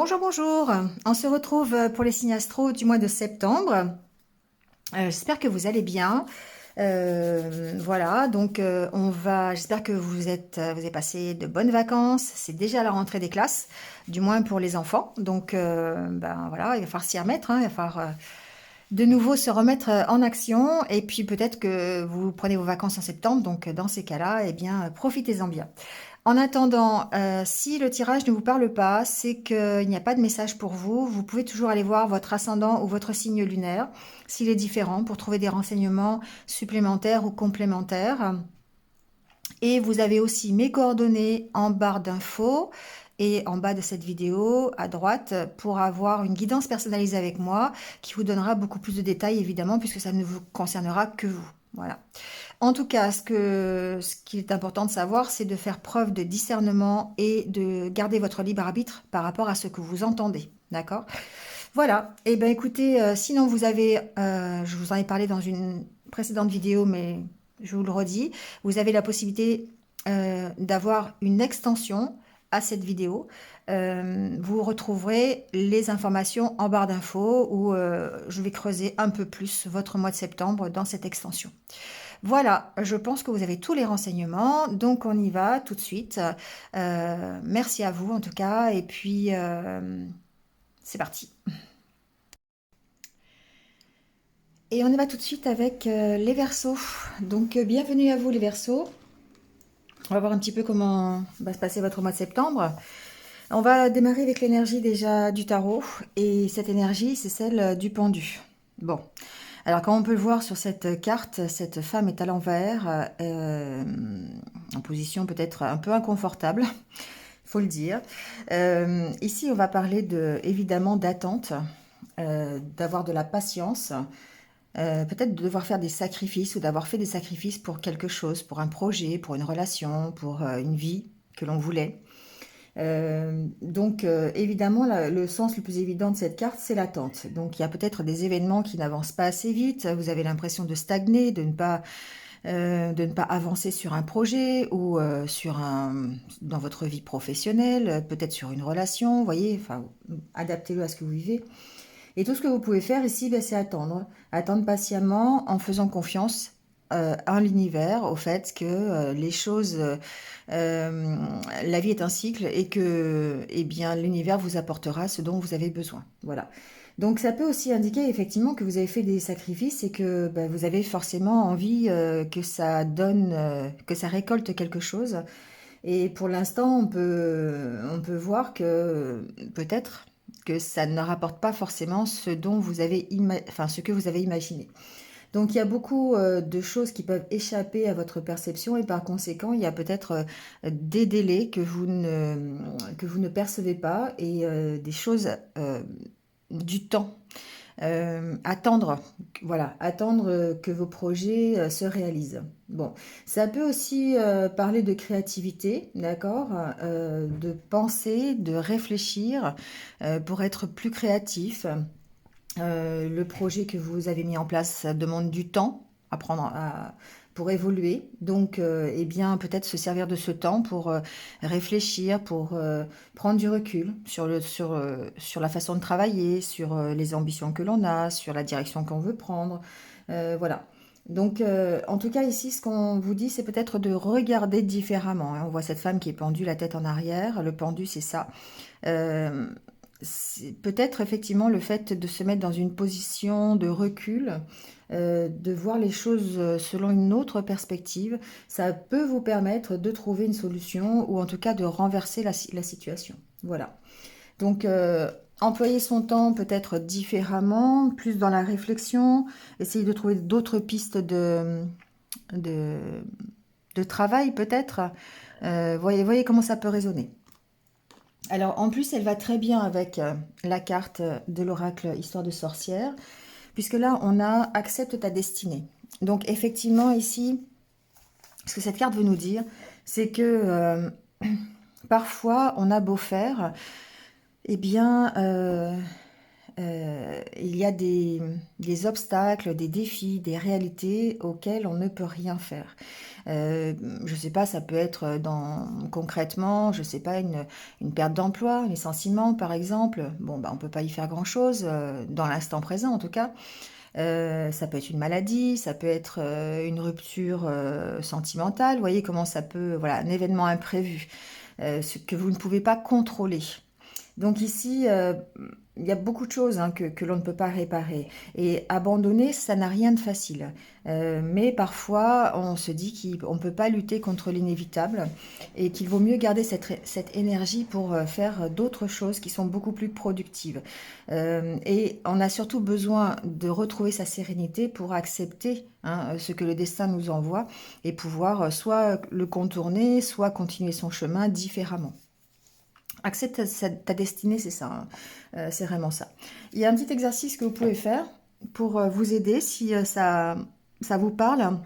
Bonjour, bonjour. On se retrouve pour les signes astro du mois de septembre. J'espère que vous allez bien. Voilà, donc j'espère que vous avez passé de bonnes vacances. C'est déjà la rentrée des classes, du moins pour les enfants. Donc, ben voilà, il va falloir s'y remettre, hein. Il va falloir de nouveau se remettre en action. Et puis peut-être que vous prenez vos vacances en septembre. Donc, dans ces cas-là, eh bien, profitez-en bien. En attendant, si le tirage ne vous parle pas, c'est qu'il n'y a pas de message pour vous. Vous pouvez toujours aller voir votre ascendant ou votre signe lunaire, s'il est différent, pour trouver des renseignements supplémentaires ou complémentaires. Et vous avez aussi mes coordonnées en barre d'infos et en bas de cette vidéo à droite pour avoir une guidance personnalisée avec moi qui vous donnera beaucoup plus de détails évidemment puisque ça ne vous concernera que vous. Voilà. En tout cas, ce qui est important de savoir, c'est de faire preuve de discernement et de garder votre libre arbitre par rapport à ce que vous entendez. D'accord? Voilà. Eh bien, écoutez, sinon je vous en ai parlé dans une précédente vidéo, mais je vous le redis, vous avez la possibilité d'avoir une extension à cette vidéo. Vous retrouverez les informations en barre d'infos où je vais creuser un peu plus votre mois de septembre dans cette extension. Voilà, je pense que vous avez tous les renseignements, donc on y va tout de suite. Merci à vous en tout cas, et puis c'est parti. Et on y va tout de suite avec les Verseaux. Donc bienvenue à vous les Verseaux. On va voir un petit peu comment va se passer votre mois de septembre. On va démarrer avec l'énergie déjà du tarot, et cette énergie c'est celle du pendu. Bon. Alors, comme on peut le voir sur cette carte, cette femme est à l'envers, en position peut-être un peu inconfortable, faut le dire. Ici, on va parler évidemment d'attente, d'avoir de la patience, peut-être de devoir faire des sacrifices ou d'avoir fait des sacrifices pour quelque chose, pour un projet, pour une relation, pour une vie que l'on voulait. Évidemment, le sens le plus évident de cette carte, c'est l'attente. Donc il y a peut-être des événements qui n'avancent pas assez vite, vous avez l'impression de stagner, de ne pas avancer sur un projet ou dans votre vie professionnelle, peut-être sur une relation, vous voyez, enfin, adaptez-le à ce que vous vivez. Et tout ce que vous pouvez faire ici, ben, c'est attendre. Attendre patiemment en faisant confiance à l'univers, au fait que les choses, la vie est un cycle et que eh bien, l'univers vous apportera ce dont vous avez besoin. Voilà. Donc ça peut aussi indiquer effectivement que vous avez fait des sacrifices et que ben, vous avez forcément envie que ça donne, que ça récolte quelque chose. Et pour l'instant, on peut voir que peut-être que ça ne rapporte pas forcément ce dont vous avez enfin, ce que vous avez imaginé. Donc il y a beaucoup de choses qui peuvent échapper à votre perception et par conséquent, il y a peut-être des délais que vous ne percevez pas et des choses, du temps. Attendre, voilà, attendre que vos projets se réalisent. Bon, ça peut aussi parler de créativité, d'accord, de penser, de réfléchir pour être plus créatif. Le projet que vous avez mis en place, ça demande du temps pour évoluer. Donc, eh bien, peut-être se servir de ce temps pour réfléchir, pour prendre du recul sur la façon de travailler, sur les ambitions que l'on a, sur la direction qu'on veut prendre. Voilà. Donc, en tout cas, ici, ce qu'on vous dit, c'est peut-être de regarder différemment, hein. On voit cette femme qui est pendue la tête en arrière. Le pendu, c'est ça. Euh, c'est peut-être effectivement le fait de se mettre dans une position de recul, de voir les choses selon une autre perspective, ça peut vous permettre de trouver une solution ou en tout cas de renverser la situation. Voilà. Donc, employer son temps peut-être différemment, plus dans la réflexion, essayer de trouver d'autres pistes de, de travail peut-être. Voyez comment ça peut résonner. Alors, en plus, elle va très bien avec la carte de l'oracle Histoire de sorcière, puisque là, on a accepte ta destinée. Donc, effectivement, ici, ce que cette carte veut nous dire, c'est que parfois, on a beau faire, eh bien, il y a des obstacles, des défis, des réalités auxquelles on ne peut rien faire. Je sais pas, ça peut être concrètement, je sais pas, une perte d'emploi, un licenciement par exemple. Bon, bah, on peut pas y faire grand-chose, dans l'instant présent en tout cas. Ça peut être une maladie, ça peut être une rupture sentimentale. Vous voyez comment ça peut, voilà, un événement imprévu, ce que vous ne pouvez pas contrôler. Donc ici, il y a beaucoup de choses, hein, que l'on ne peut pas réparer. Et abandonner, ça n'a rien de facile. Mais parfois, on se dit qu'on ne peut pas lutter contre l'inévitable et qu'il vaut mieux garder cette énergie pour faire d'autres choses qui sont beaucoup plus productives. Et on a surtout besoin de retrouver sa sérénité pour accepter, hein, ce que le destin nous envoie et pouvoir soit le contourner, soit continuer son chemin différemment. Accepte ta destinée, c'est ça, hein. C'est vraiment ça. Il y a un petit exercice que vous pouvez faire pour vous aider si ça vous parle.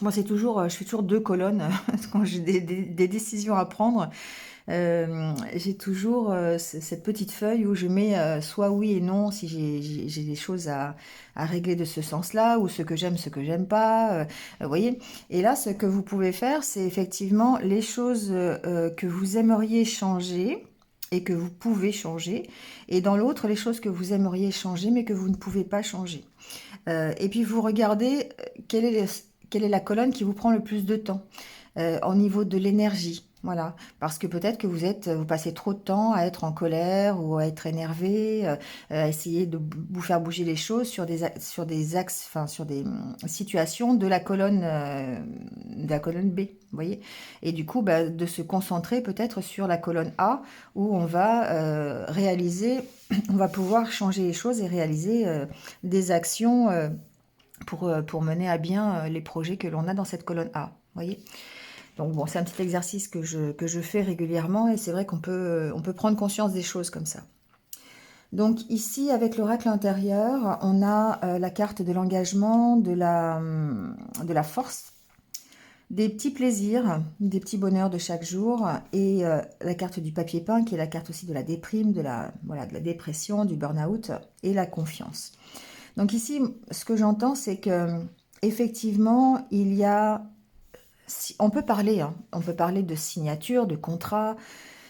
Moi, je fais toujours deux colonnes quand j'ai des décisions à prendre. J'ai toujours cette petite feuille où je mets soit oui et non si j'ai des choses à régler de ce sens-là, ou ce que j'aime pas, vous voyez. Et là, ce que vous pouvez faire, c'est effectivement les choses que vous aimeriez changer et que vous pouvez changer, et dans l'autre, les choses que vous aimeriez changer mais que vous ne pouvez pas changer. Et puis vous regardez quelle est la colonne qui vous prend le plus de temps au niveau de l'énergie. Voilà, parce que peut-être que vous passez trop de temps à être en colère ou à être énervé, à essayer de vous faire bouger les choses sur des axes, enfin sur des situations de la colonne B, vous voyez. Et du coup, bah, de se concentrer peut-être sur la colonne A où on va on va pouvoir changer les choses et réaliser des actions pour mener à bien les projets que l'on a dans cette colonne A, vous voyez. Donc bon, c'est un petit exercice que je fais régulièrement et c'est vrai on peut prendre conscience des choses comme ça. Donc ici, avec l'oracle intérieur, on a la carte de l'engagement, de la force, des petits plaisirs, des petits bonheurs de chaque jour et la carte du papier peint qui est la carte aussi de la déprime, voilà, de la dépression, du burn-out et la confiance. Donc ici, ce que j'entends, c'est que effectivement, il y a on peut parler, hein, on peut parler de signatures, de contrats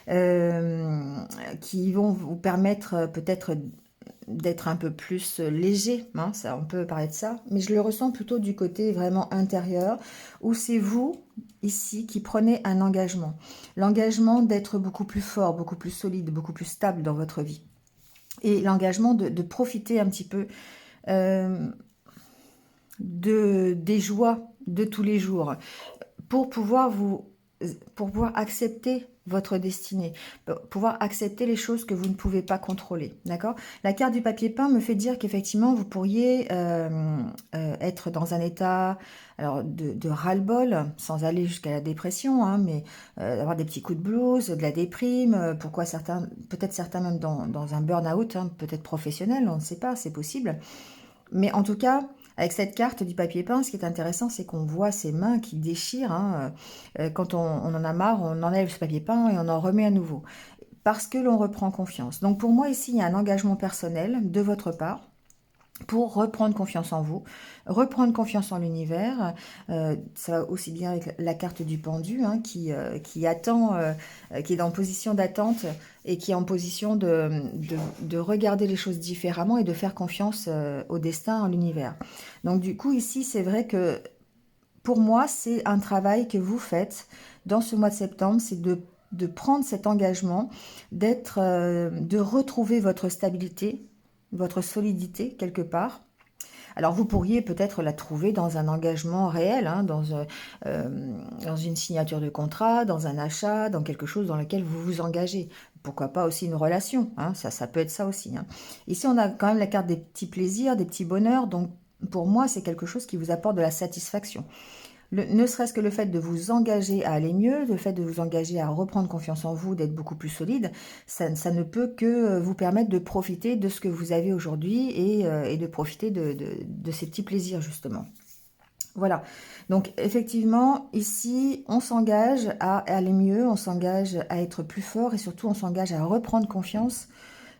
euh, qui vont vous permettre peut-être d'être un peu plus léger, hein, ça, on peut parler de ça, mais je le ressens plutôt du côté vraiment intérieur, où c'est vous, ici, qui prenez un engagement. L'engagement d'être beaucoup plus fort, beaucoup plus solide, beaucoup plus stable dans votre vie. Et l'engagement de profiter un petit peu euh, des joies de tous les jours pour pouvoir pour pouvoir accepter votre destinée, pour pouvoir accepter les choses que vous ne pouvez pas contrôler, d'accord? La carte du papier peint me fait dire qu'effectivement, vous pourriez être dans un état alors de ras-le-bol, sans aller jusqu'à la dépression, hein, mais avoir des petits coups de blues, de la déprime, peut-être certains même dans un burn-out, hein, peut-être professionnel, on ne sait pas, c'est possible. Mais en tout cas, avec cette carte du papier peint, ce qui est intéressant, c'est qu'on voit ses mains qui déchirent, hein. Quand on en a marre, on enlève ce papier peint et on en remet à nouveau. Parce que l'on reprend confiance. Donc pour moi, ici, il y a un engagement personnel de votre part pour reprendre confiance en vous, reprendre confiance en l'univers. Ça va aussi bien avec la carte du pendu, hein, qui attend, qui est en position d'attente et qui est en position de regarder les choses différemment et de faire confiance au destin, à l'univers. Donc du coup, ici, c'est vrai que pour moi, c'est un travail que vous faites dans ce mois de septembre, c'est de prendre cet engagement, de retrouver votre stabilité, votre solidité quelque part. Alors vous pourriez peut-être la trouver dans un engagement réel, hein, dans une signature de contrat, dans un achat, dans quelque chose dans lequel vous vous engagez. Pourquoi pas aussi une relation, hein, ça peut être ça aussi, hein. Ici, on a quand même la carte des petits plaisirs, des petits bonheurs, donc pour moi, c'est quelque chose qui vous apporte de la satisfaction. Ne serait-ce que le fait de vous engager à aller mieux, le fait de vous engager à reprendre confiance en vous, d'être beaucoup plus solide, ça ne peut que vous permettre de profiter de ce que vous avez aujourd'hui et de profiter de ces petits plaisirs, justement. Voilà. Donc, effectivement, ici, on s'engage à aller mieux, on s'engage à être plus fort et surtout, on s'engage à reprendre confiance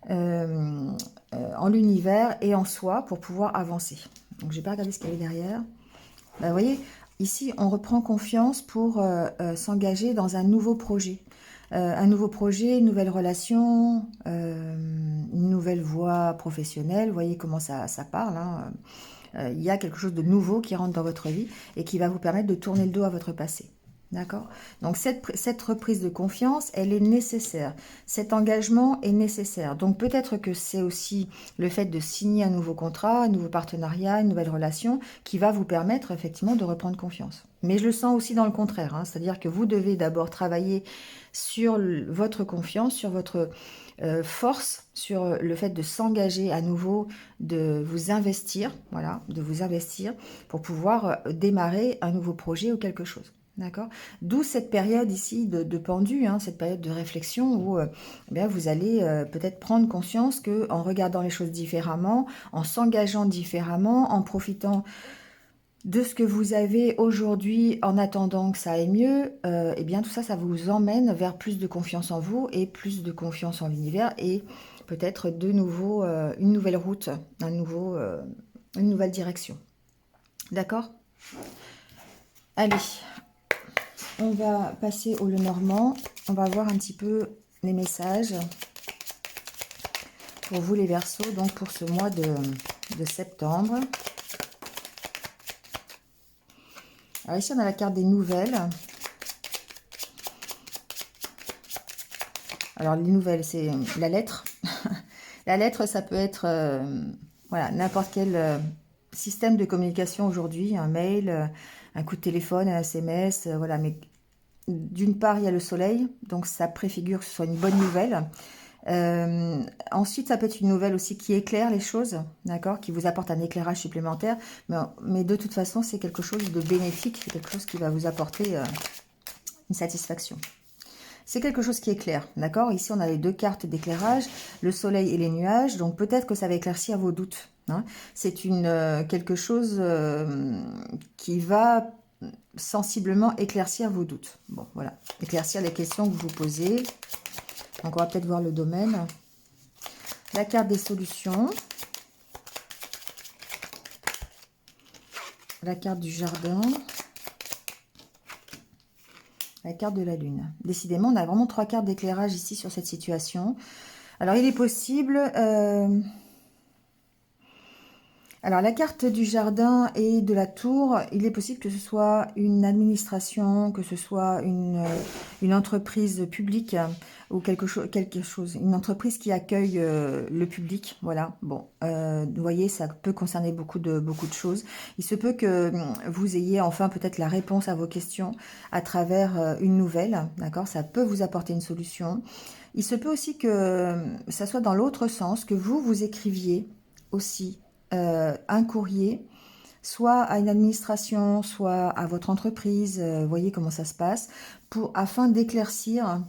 en l'univers et en soi pour pouvoir avancer. Donc, je n'ai pas regardé ce qu'il y avait derrière. Vous voyez, ici, on reprend confiance pour s'engager dans un nouveau projet. Un nouveau projet, une nouvelle relation, une nouvelle voie professionnelle. Vous voyez comment ça parle, hein. Il y a quelque chose de nouveau qui rentre dans votre vie et qui va vous permettre de tourner le dos à votre passé. D'accord? Donc cette reprise de confiance, elle est nécessaire. Cet engagement est nécessaire. Donc peut-être que c'est aussi le fait de signer un nouveau contrat, un nouveau partenariat, une nouvelle relation qui va vous permettre effectivement de reprendre confiance. Mais je le sens aussi dans le contraire, hein, c'est-à-dire que vous devez d'abord travailler sur votre confiance, sur votre force, sur le fait de s'engager à nouveau, de vous investir, voilà, de vous investir pour pouvoir démarrer un nouveau projet ou quelque chose. D'accord? D'où cette période ici de pendu, hein, cette période de réflexion où eh bien, vous allez peut-être prendre conscience qu'en regardant les choses différemment, en s'engageant différemment, en profitant de ce que vous avez aujourd'hui en attendant que ça aille mieux, eh bien tout ça, ça vous emmène vers plus de confiance en vous et plus de confiance en l'univers et peut-être de nouveau une nouvelle route, une nouvelle direction. D'accord? Allez, on va passer au Lenormand. On va voir un petit peu les messages pour vous les Verseaux, donc pour ce mois de septembre. Alors ici, on a la carte des nouvelles. Alors, les nouvelles, c'est la lettre. La lettre, ça peut être voilà, n'importe quel système de communication aujourd'hui, un mail, un coup de téléphone, un SMS, voilà. Mais d'une part, il y a le soleil, donc ça préfigure que ce soit une bonne nouvelle. Ensuite, ça peut être une nouvelle aussi qui éclaire les choses, d'accord, qui vous apporte un éclairage supplémentaire. Mais de toute façon, c'est quelque chose de bénéfique, c'est quelque chose qui va vous apporter une satisfaction. C'est quelque chose qui éclaire, d'accord? Ici, on a les deux cartes d'éclairage, le soleil et les nuages, donc peut-être que ça va éclaircir vos doutes, hein. C'est quelque chose qui va sensiblement éclaircir vos doutes. Bon, voilà, éclaircir les questions que vous vous posez. Donc, on va peut-être voir le domaine. La carte des solutions. La carte du jardin. La carte de la lune. Décidément, on a vraiment 3 cartes d'éclairage ici sur cette situation. Alors, il est possible... Alors, la carte du jardin et de la tour, il est possible que ce soit une administration, que ce soit une entreprise publique ou quelque chose, une entreprise qui accueille le public. Voilà, bon, vous voyez, ça peut concerner beaucoup de choses. Il se peut que vous ayez enfin peut-être la réponse à vos questions à travers une nouvelle, d'accord? Ça peut vous apporter une solution. Il se peut aussi que ça soit dans l'autre sens, que vous écriviez aussi un courrier, soit à une administration, soit à votre entreprise, voyez comment ça se passe, afin d'éclaircir,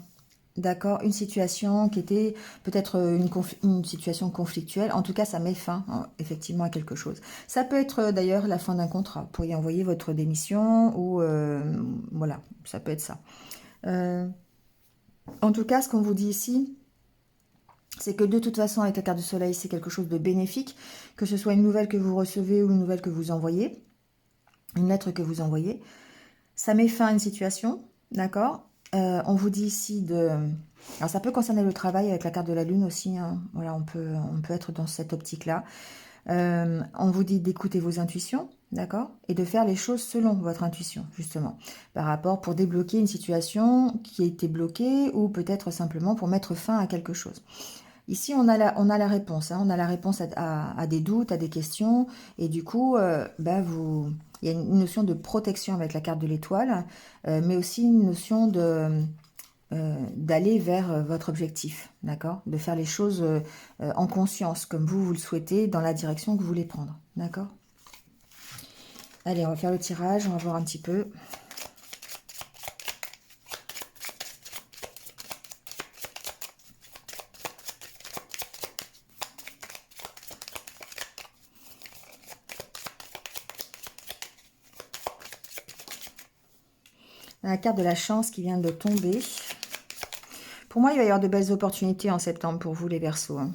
d'accord, une situation qui était peut-être une situation conflictuelle. En tout cas, ça met fin, hein, effectivement, à quelque chose. Ça peut être d'ailleurs la fin d'un contrat. Vous pourriez envoyer votre démission ou voilà, ça peut être ça. En tout cas, ce qu'on vous dit ici, c'est que de toute façon, avec la carte du soleil, c'est quelque chose de bénéfique, que ce soit une nouvelle que vous recevez ou une nouvelle que vous envoyez, une lettre que vous envoyez. Ça met fin à une situation, d'accord? On vous dit ici de... Alors, ça peut concerner le travail avec la carte de la lune aussi, hein. Voilà, on peut être dans cette optique-là. On vous dit d'écouter vos intuitions, d'accord? Et de faire les choses selon votre intuition, justement. Par rapport pour débloquer une situation qui a été bloquée ou peut-être simplement pour mettre fin à quelque chose. Ici, on a la réponse, hein, on a la réponse à des doutes, à des questions, et du coup, il y a une notion de protection avec la carte de l'étoile, mais aussi une notion d'aller vers votre objectif, d'accord? De faire les choses en conscience, comme vous le souhaitez, dans la direction que vous voulez prendre, d'accord? Allez, on va faire le tirage, on va voir un petit peu. La carte de la chance qui vient de tomber. Pour moi, il va y avoir de belles opportunités en septembre pour vous, les Verseaux, hein.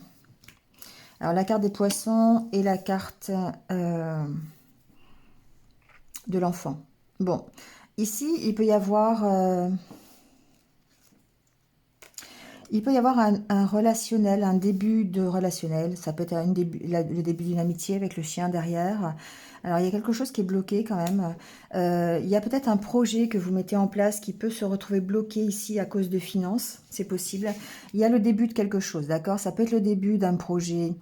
Alors, la carte des poissons et la carte de l'enfant. Bon, ici, il peut y avoir un relationnel, un début de relationnel. Ça peut être le début d'une amitié avec le chien derrière. Alors, il y a quelque chose qui est bloqué quand même. Il y a peut-être un projet que vous mettez en place qui peut se retrouver bloqué ici à cause de finances. C'est possible. Il y a le début de quelque chose, d'accord? Ça peut être le début d'un projet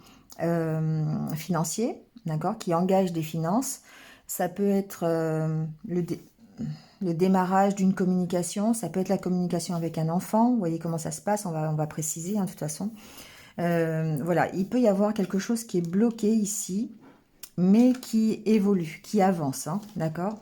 financier, d'accord, qui engage des finances. Ça peut être le démarrage d'une communication, ça peut être la communication avec un enfant, vous voyez comment ça se passe, on va préciser hein, de toute façon. Voilà, il peut y avoir quelque chose qui est bloqué ici, mais qui évolue, qui avance, hein, d'accord?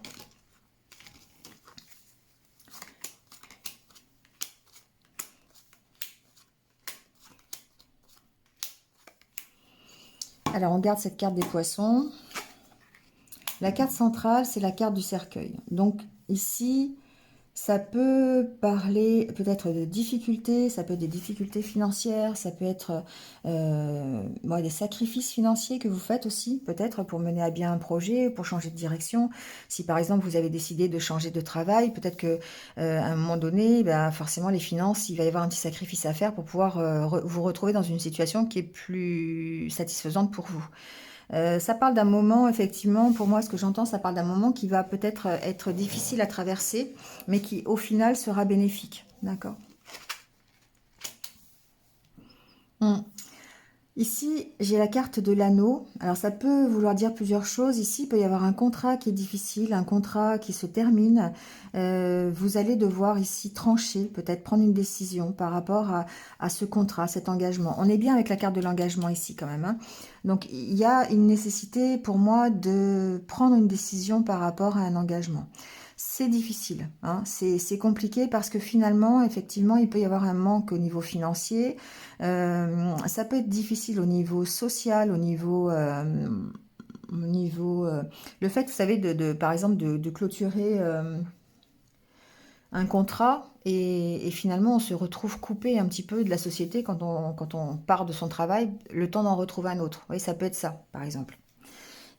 Alors, on garde cette carte des poissons. La carte centrale, c'est la carte du cercueil. Donc, ici, ça peut parler peut-être de difficultés, ça peut être des difficultés financières, ça peut être des sacrifices financiers que vous faites aussi, peut-être pour mener à bien un projet, pour changer de direction. Si par exemple vous avez décidé de changer de travail, peut-être que à un moment donné, ben, forcément les finances, il va y avoir un petit sacrifice à faire pour pouvoir vous retrouver dans une situation qui est plus satisfaisante pour vous. Ça parle d'un moment, effectivement, pour moi, ce que j'entends, ça parle d'un moment qui va peut-être être difficile à traverser, mais qui, au final, sera bénéfique. D'accord. Hmm. Ici, j'ai la carte de l'anneau. Alors, ça peut vouloir dire plusieurs choses. Ici, il peut y avoir un contrat qui est difficile, un contrat qui se termine. Vous allez devoir ici trancher, peut-être prendre une décision par rapport à ce contrat, cet engagement. On est bien avec la carte de l'engagement ici quand même, hein. Donc, il y a une nécessité pour moi de prendre une décision par rapport à un engagement. C'est difficile, hein. C'est compliqué parce que finalement, effectivement, il peut y avoir un manque au niveau financier. Ça peut être difficile au niveau social, le fait, vous savez, par exemple, de clôturer un contrat et finalement on se retrouve coupé un petit peu de la société quand on part de son travail, le temps d'en retrouver un autre. Oui, ça peut être ça, par exemple.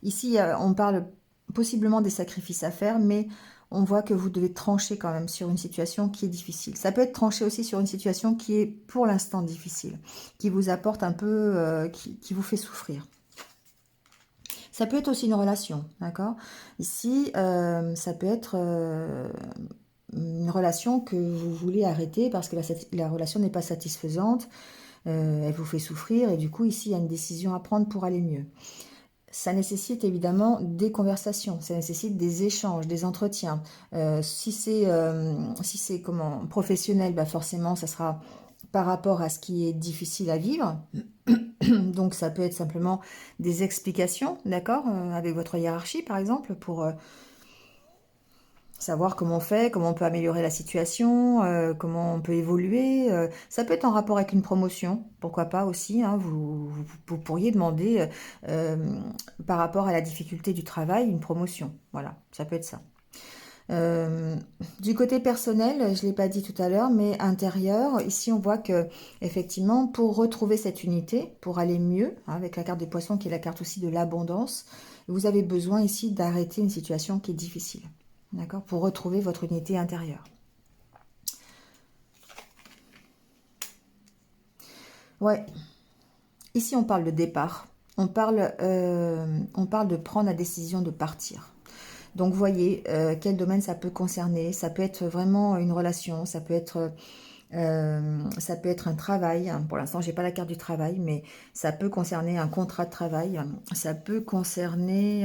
Ici, on parle possiblement des sacrifices à faire, mais on voit que vous devez trancher quand même sur une situation qui est difficile. Ça peut être tranché aussi sur une situation qui est pour l'instant difficile, qui vous apporte un peu, qui vous fait souffrir. Ça peut être aussi une relation, d'accord? Ici, ça peut être une relation que vous voulez arrêter parce que la relation n'est pas satisfaisante, elle vous fait souffrir et du coup, ici, il y a une décision à prendre pour aller mieux. Ça nécessite évidemment des conversations, ça nécessite des échanges, des entretiens. Si c'est comment professionnel, bah forcément, ça sera par rapport à ce qui est difficile à vivre. Donc ça peut être simplement des explications, d'accord, avec votre hiérarchie par exemple, pour savoir comment on fait, comment on peut améliorer la situation, comment on peut évoluer. Ça peut être en rapport avec une promotion, pourquoi pas aussi, hein, vous pourriez demander par rapport à la difficulté du travail une promotion. Voilà, ça peut être ça. Euh, du côté personnel, je ne l'ai pas dit tout à l'heure, mais intérieur, ici on voit que effectivement pour retrouver cette unité, pour aller mieux, hein, avec la carte des poissons qui est la carte aussi de l'abondance, vous avez besoin ici d'arrêter une situation qui est difficile, d'accord, pour retrouver votre unité intérieure. Ouais, ici on parle de départ, on parle de prendre la décision de partir. Donc, voyez quel domaine ça peut concerner. Ça peut être vraiment une relation, ça peut être un travail. Pour l'instant, j'ai pas la carte du travail, mais ça peut concerner un contrat de travail. Ça peut concerner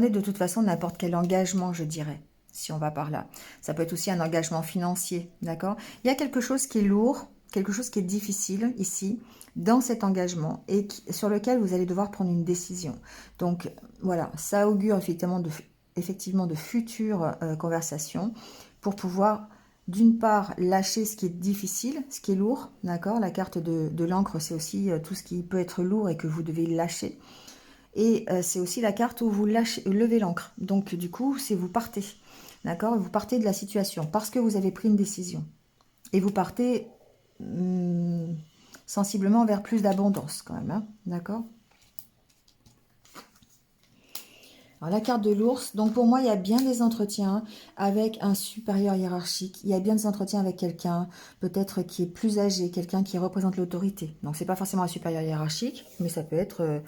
de toute façon n'importe quel engagement, je dirais, si on va par là. Ça peut être aussi un engagement financier, d'accord? Il y a quelque chose qui est lourd, quelque chose qui est difficile ici, dans cet engagement, et sur lequel vous allez devoir prendre une décision. Donc voilà, ça augure effectivement de futures conversations pour pouvoir d'une part lâcher ce qui est difficile, ce qui est lourd, d'accord? La carte de l'encre, c'est aussi tout ce qui peut être lourd et que vous devez lâcher. Et c'est aussi la carte où vous levez l'encre. Donc du coup, c'est vous partez. D'accord? Vous partez de la situation parce que vous avez pris une décision. Et vous partez sensiblement vers plus d'abondance quand même, hein, d'accord? Alors, la carte de l'ours, donc pour moi, il y a bien des entretiens avec un supérieur hiérarchique. Il y a bien des entretiens avec quelqu'un, peut-être qui est plus âgé, quelqu'un qui représente l'autorité. Donc, c'est pas forcément un supérieur hiérarchique, mais ça peut être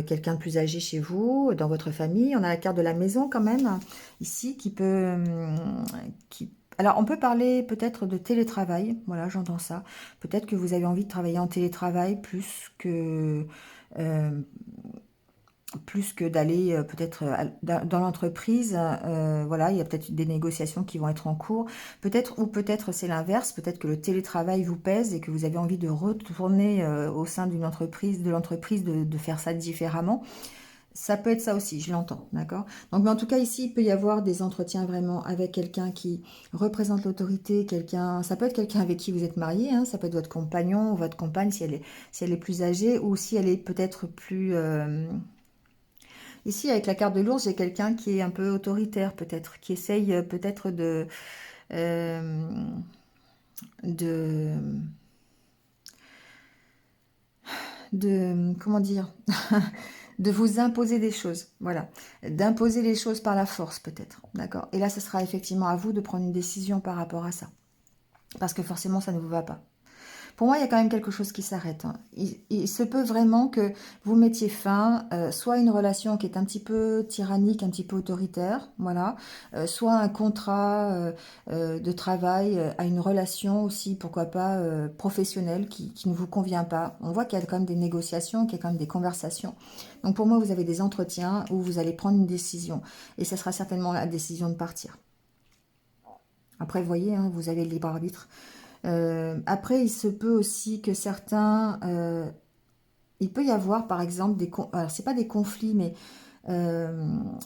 quelqu'un de plus âgé chez vous, dans votre famille. On a la carte de la maison quand même, ici, qui peut... Alors, on peut parler peut-être de télétravail. Voilà, j'entends ça. Peut-être que vous avez envie de travailler en télétravail euh, plus que d'aller peut-être dans l'entreprise. Voilà, il y a peut-être des négociations qui vont être en cours. Peut-être, ou peut-être c'est l'inverse, peut-être que le télétravail vous pèse et que vous avez envie de retourner au sein d'une entreprise, de faire ça différemment. Ça peut être ça aussi, je l'entends, d'accord? Donc, mais en tout cas, ici, il peut y avoir des entretiens vraiment avec quelqu'un qui représente l'autorité, quelqu'un, ça peut être quelqu'un avec qui vous êtes marié, hein, ça peut être votre compagnon ou votre compagne si elle est plus âgée ou si elle est peut-être plus... Ici, avec la carte de l'ours, j'ai quelqu'un qui est un peu autoritaire, peut-être, qui essaye peut-être euh, de, comment dire, de vous imposer des choses, voilà, d'imposer les choses par la force, peut-être, d'accord? Et là, ce sera effectivement à vous de prendre une décision par rapport à ça, parce que forcément, ça ne vous va pas. Pour moi, il y a quand même quelque chose qui s'arrête, hein. Il se peut vraiment que vous mettiez fin, soit à une relation qui est un petit peu tyrannique, un petit peu autoritaire, voilà, soit un contrat de travail, à une relation aussi, pourquoi pas, professionnelle qui ne vous convient pas. On voit qu'il y a quand même des négociations, qu'il y a quand même des conversations. Donc pour moi, vous avez des entretiens où vous allez prendre une décision. Et ce sera certainement la décision de partir. Après, vous voyez, hein, vous avez le libre arbitre. Après, il se peut aussi que certains... il peut y avoir, par exemple, alors, c'est pas des conflits, mais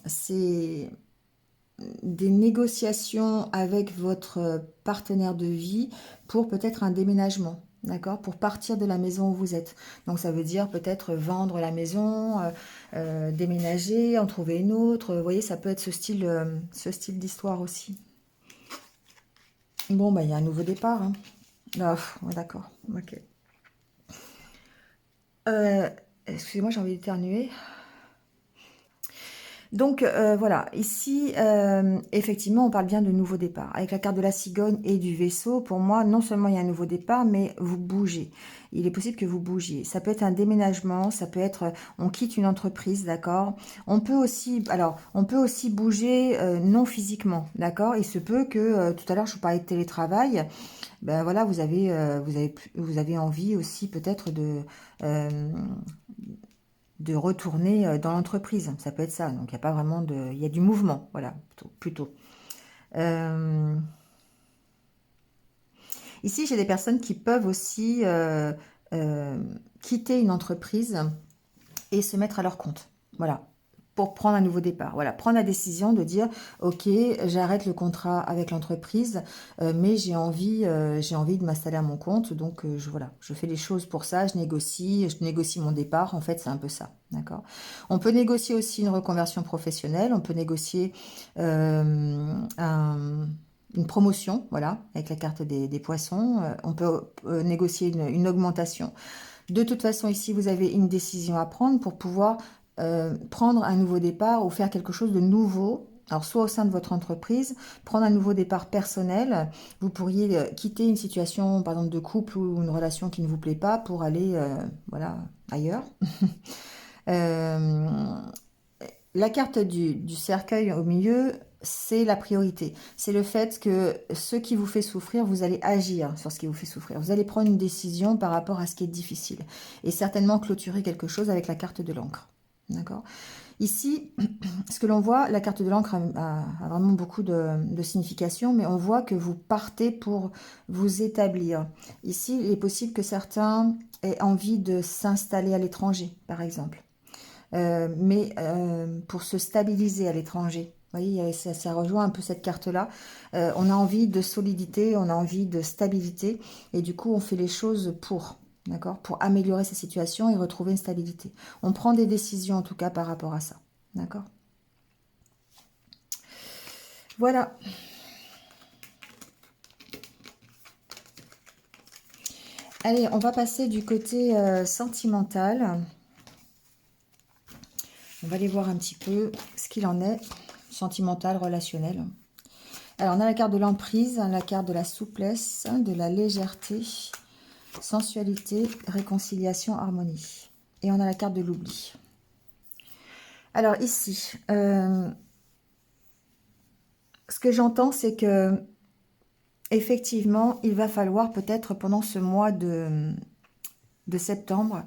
c'est des négociations avec votre partenaire de vie pour peut-être un déménagement. D'accord? Pour partir de la maison où vous êtes. Donc ça veut dire peut-être vendre la maison, déménager, en trouver une autre. Vous voyez, ça peut être ce style d'histoire aussi. Bon, bah il y a un nouveau départ, hein. Ah, ouais, d'accord. Ok. Euh, Excusez-moi, j'ai envie d'éternuer. Donc voilà, ici, effectivement, on parle bien de nouveau départ. Avec la carte de la cigogne et du vaisseau, pour moi, non seulement il y a un nouveau départ, mais vous bougez. Il est possible que vous bougiez. Ça peut être un déménagement, ça peut être, on quitte une entreprise, d'accord? On peut aussi, alors, on peut aussi bouger non physiquement, d'accord? Il se peut que, tout à l'heure, je vous parlais de télétravail, ben voilà, vous avez envie aussi peut-être de retourner dans l'entreprise. Ça peut être ça. Donc, il n'y a pas vraiment de... Il y a du mouvement, voilà, plutôt. Euh, Ici, j'ai des personnes qui peuvent aussi euh, quitter une entreprise et se mettre à leur compte. Voilà, pour prendre un nouveau départ. Voilà, prendre la décision de dire, ok, j'arrête le contrat avec l'entreprise, mais j'ai envie de m'installer à mon compte, donc voilà, je fais les choses pour ça, je négocie mon départ. En fait, c'est un peu ça, d'accord. On peut négocier aussi une reconversion professionnelle, on peut négocier une promotion, voilà, avec la carte des poissons. On peut négocier une augmentation. De toute façon, ici, vous avez une décision à prendre pour pouvoir prendre un nouveau départ ou faire quelque chose de nouveau. Alors, soit au sein de votre entreprise, prendre un nouveau départ personnel. Vous pourriez quitter une situation, par exemple, de couple ou une relation qui ne vous plaît pas pour aller, voilà, ailleurs. Euh, la carte du cercueil au milieu, c'est la priorité. C'est le fait que ce qui vous fait souffrir, vous allez agir sur ce qui vous fait souffrir. Vous allez prendre une décision par rapport à ce qui est difficile. Et certainement clôturer quelque chose avec la carte de l'encre. D'accord? Ici, ce que l'on voit, la carte de l'encre a vraiment beaucoup de signification, mais on voit que vous partez pour vous établir. Ici, il est possible que certains aient envie de s'installer à l'étranger, par exemple. Mais pour se stabiliser à l'étranger. Vous voyez, ça rejoint un peu cette carte-là. On a envie de solidité, on a envie de stabilité, et du coup, on fait les choses d'accord, pour améliorer sa situation et retrouver une stabilité. On prend des décisions, en tout cas, par rapport à ça, d'accord? Voilà. Allez, on va passer du côté sentimental. On va aller voir un petit peu ce qu'il en est, sentimental, relationnel. Alors, on a la carte de l'emprise, la carte de la souplesse, de la légèreté, sensualité, réconciliation, harmonie. Et on a la carte de l'oubli. Alors ici, ce que j'entends, c'est que effectivement, il va falloir peut-être pendant ce mois de septembre,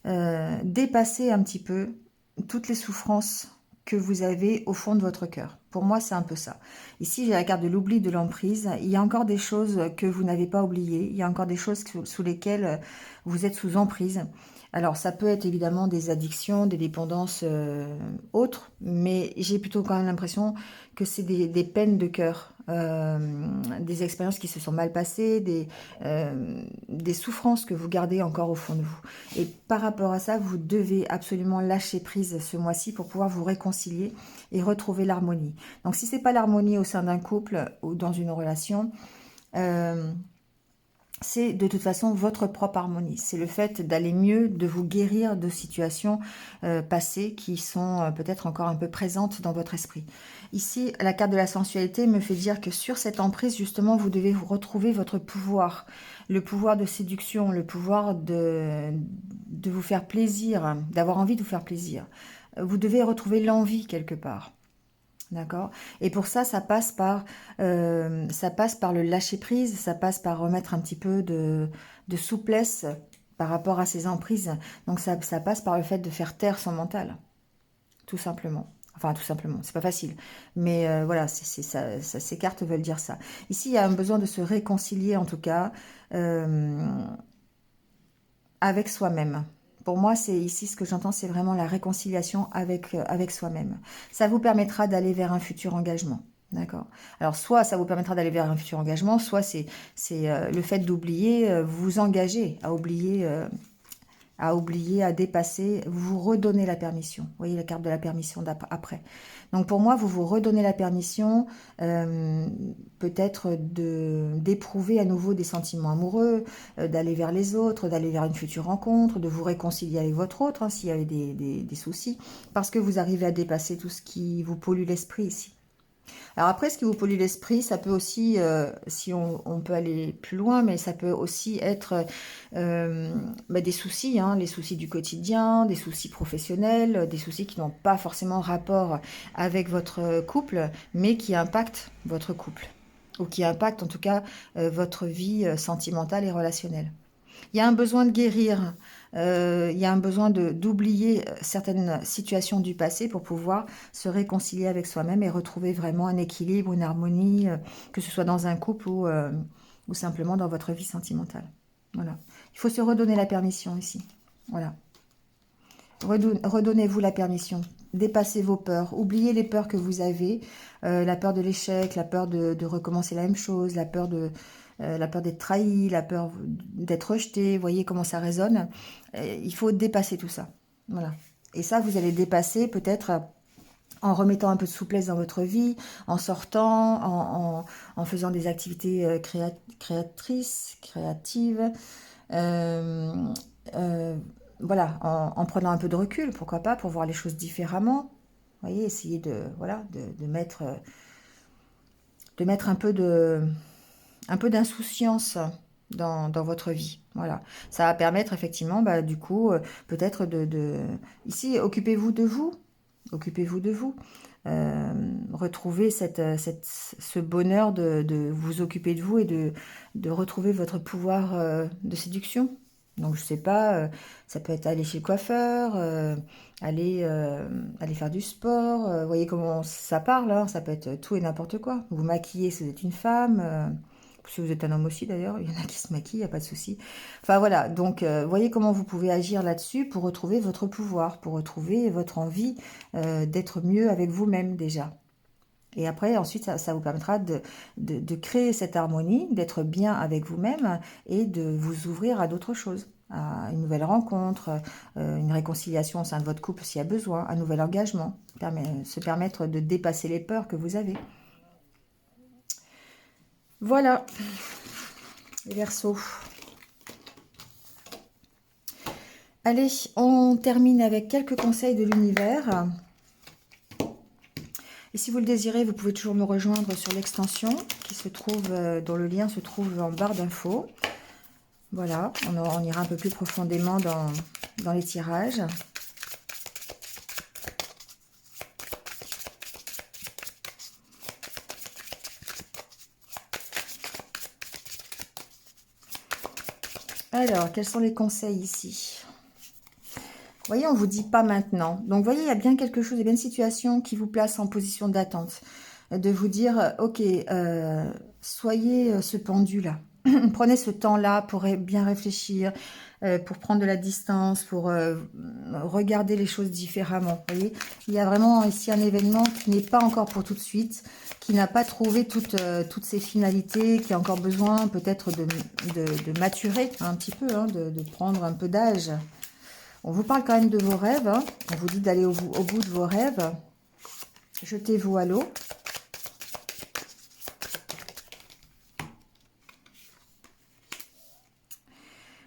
dépasser un petit peu toutes les souffrances que vous avez au fond de votre cœur. Pour moi, c'est un peu ça. Ici, j'ai la carte de l'oubli, de l'emprise. Il y a encore des choses que vous n'avez pas oubliées. Il y a encore des choses sous lesquelles vous êtes sous emprise. Alors, ça peut être évidemment des addictions, des dépendances autres, mais j'ai plutôt quand même l'impression que c'est des peines de cœur, des expériences qui se sont mal passées, des souffrances que vous gardez encore au fond de vous. Et par rapport à ça, vous devez absolument lâcher prise ce mois-ci pour pouvoir vous réconcilier et retrouver l'harmonie. Donc, si ce n'est pas l'harmonie au sein d'un couple ou dans une relation, c'est de toute façon votre propre harmonie. C'est le fait d'aller mieux, de vous guérir de situations passées qui sont peut-être encore un peu présentes dans votre esprit. Ici, la carte de la sensualité me fait dire que sur cette emprise, justement, vous devez vous retrouver votre pouvoir. Le pouvoir de séduction, le pouvoir de vous faire plaisir, d'avoir envie de vous faire plaisir. Vous devez retrouver l'envie quelque part. D'accord. Et pour ça, ça passe par le lâcher-prise, ça passe par remettre un petit peu de souplesse par rapport à ces emprises. Donc ça passe par le fait de faire taire son mental, tout simplement. Enfin, tout simplement, c'est pas facile. Mais voilà, ces cartes veulent dire ça. Ici, il y a un besoin de se réconcilier, en tout cas, avec soi-même. Pour moi, c'est ici ce que j'entends, c'est vraiment la réconciliation avec soi-même. Ça vous permettra d'aller vers un futur engagement. D'accord. Alors, soit ça vous permettra d'aller vers un futur engagement, soit c'est le fait d'oublier, vous engager à oublier, à dépasser, vous vous redonnez la permission. Vous voyez la carte de la permission après. Donc pour moi, vous vous redonnez la permission peut-être d'éprouver à nouveau des sentiments amoureux, d'aller vers les autres, d'aller vers une future rencontre, de vous réconcilier avec votre autre, hein, s'il y avait des soucis, parce que vous arrivez à dépasser tout ce qui vous pollue l'esprit ici. Alors après, ce qui vous pollue l'esprit, ça peut aussi, si on peut aller plus loin, mais ça peut aussi être des soucis, hein, les soucis du quotidien, des soucis professionnels, des soucis qui n'ont pas forcément rapport avec votre couple, mais qui impactent votre couple, ou qui impactent en tout cas votre vie sentimentale et relationnelle. Il y a un besoin de guérir, il y a un besoin d'oublier certaines situations du passé pour pouvoir se réconcilier avec soi-même et retrouver vraiment un équilibre, une harmonie, que ce soit dans un couple ou simplement dans votre vie sentimentale. Voilà. Il faut se redonner la permission ici. Voilà. Redonnez-vous la permission. Dépassez vos peurs. Oubliez les peurs que vous avez. La peur de l'échec, la peur de recommencer la même chose, la peur d'être trahi, la peur d'être rejeté. Voyez comment ça résonne. Il faut dépasser tout ça. Voilà. Et ça, vous allez dépasser peut-être en remettant un peu de souplesse dans votre vie, en sortant, en faisant des activités créatrices, créatives. Euh, euh, voilà, en prenant un peu de recul, pourquoi pas, pour voir les choses différemment. Vous voyez, essayer voilà, de mettre un peu d'insouciance dans votre vie. Voilà, ça va permettre effectivement, du coup, peut-être ici, occupez-vous de vous. Occupez-vous de vous. Retrouvez ce bonheur de vous occuper de vous et de retrouver votre pouvoir de séduction. Donc, je sais pas, ça peut être aller chez le coiffeur, aller faire du sport. Vous voyez comment ça parle, hein, ça peut être tout et n'importe quoi. Vous maquillez si vous êtes une femme. Si vous êtes un homme aussi d'ailleurs, il y en a qui se maquillent, il n'y a pas de souci. Enfin voilà, donc voyez comment vous pouvez agir là-dessus pour retrouver votre pouvoir, pour retrouver votre envie d'être mieux avec vous-même déjà. Et après, ensuite, ça vous permettra de créer cette harmonie, d'être bien avec vous-même et de vous ouvrir à d'autres choses, à une nouvelle rencontre, une réconciliation au sein de votre couple s'il y a besoin, un nouvel engagement, se permettre de dépasser les peurs que vous avez. Voilà, les Verseaux. Allez, on termine avec quelques conseils de l'univers. Et si vous le désirez, vous pouvez toujours me rejoindre sur l'extension qui se trouve, dont le lien se trouve en barre d'infos. Voilà, on ira un peu plus profondément dans les tirages. Alors, quels sont les conseils ici? Vous voyez, on ne vous dit pas maintenant. Donc, vous voyez, il y a bien quelque chose, il y a bien une situation qui vous place en position d'attente. De vous dire, ok, soyez ce pendu-là. Prenez ce temps-là pour bien réfléchir, pour prendre de la distance, pour regarder les choses différemment. Vous voyez, il y a vraiment ici un événement qui n'est pas encore pour tout de suite, qui n'a pas trouvé toutes ses finalités, qui a encore besoin peut-être de maturer un petit peu, hein, de prendre un peu d'âge. On vous parle quand même de vos rêves, hein. On vous dit d'aller au bout de vos rêves. Jetez-vous à l'eau.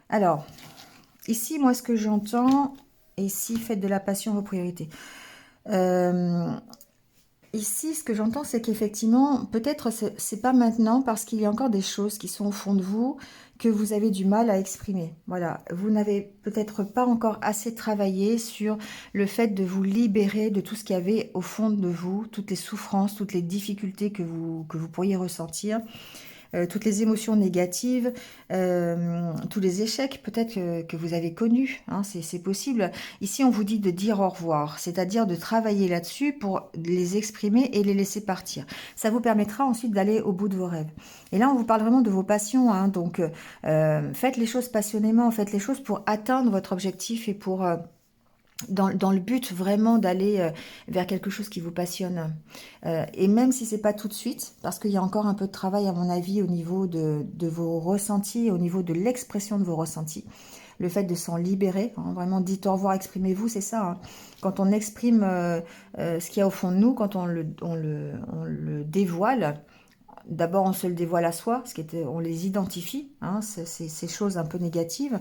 Alors, ici, moi, ce que j'entends, ici, faites de la passion vos priorités. Ici, ce que j'entends, c'est qu'effectivement, peut-être c'est pas maintenant parce qu'il y a encore des choses qui sont au fond de vous que vous avez du mal à exprimer. Voilà, vous n'avez peut-être pas encore assez travaillé sur le fait de vous libérer de tout ce qu'il y avait au fond de vous, toutes les souffrances, toutes les difficultés que vous pourriez ressentir. Toutes les émotions négatives, tous les échecs peut-être que vous avez connus, hein, c'est possible. Ici, on vous dit de dire au revoir, c'est-à-dire de travailler là-dessus pour les exprimer et les laisser partir. Ça vous permettra ensuite d'aller au bout de vos rêves. Et là, on vous parle vraiment de vos passions, hein, donc faites les choses passionnément, faites les choses pour atteindre votre objectif et pour... Dans le but vraiment d'aller vers quelque chose qui vous passionne. Et même si c'est pas tout de suite, parce qu'il y a encore un peu de travail à mon avis au niveau de vos ressentis, au niveau de l'expression de vos ressentis. Le fait de s'en libérer, hein, vraiment dites au revoir, exprimez-vous, c'est ça. Hein. Quand on exprime ce qu'il y a au fond de nous, quand on le dévoile, d'abord, on se le dévoile à soi, on les identifie, hein, ces choses un peu négatives.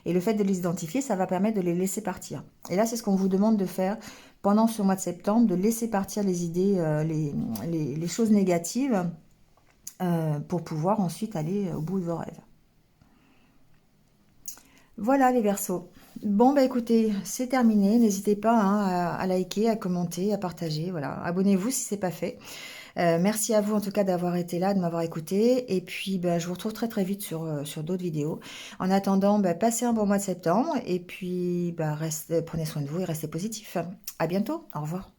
Et le fait de les identifier, ça va permettre de les laisser partir. Et là, c'est ce qu'on vous demande de faire pendant ce mois de septembre, de laisser partir les idées, les choses négatives, pour pouvoir ensuite aller au bout de vos rêves. Voilà les Verseaux. Bon, bah écoutez, c'est terminé. N'hésitez pas, hein, à liker, à commenter, à partager. Voilà, abonnez-vous si ce n'est pas fait. Merci à vous en tout cas d'avoir été là, de m'avoir écouté. Et puis, bah, je vous retrouve très très vite sur d'autres vidéos. En attendant, bah, passez un bon mois de septembre. Et puis, bah, prenez soin de vous et restez positifs. À bientôt. Au revoir.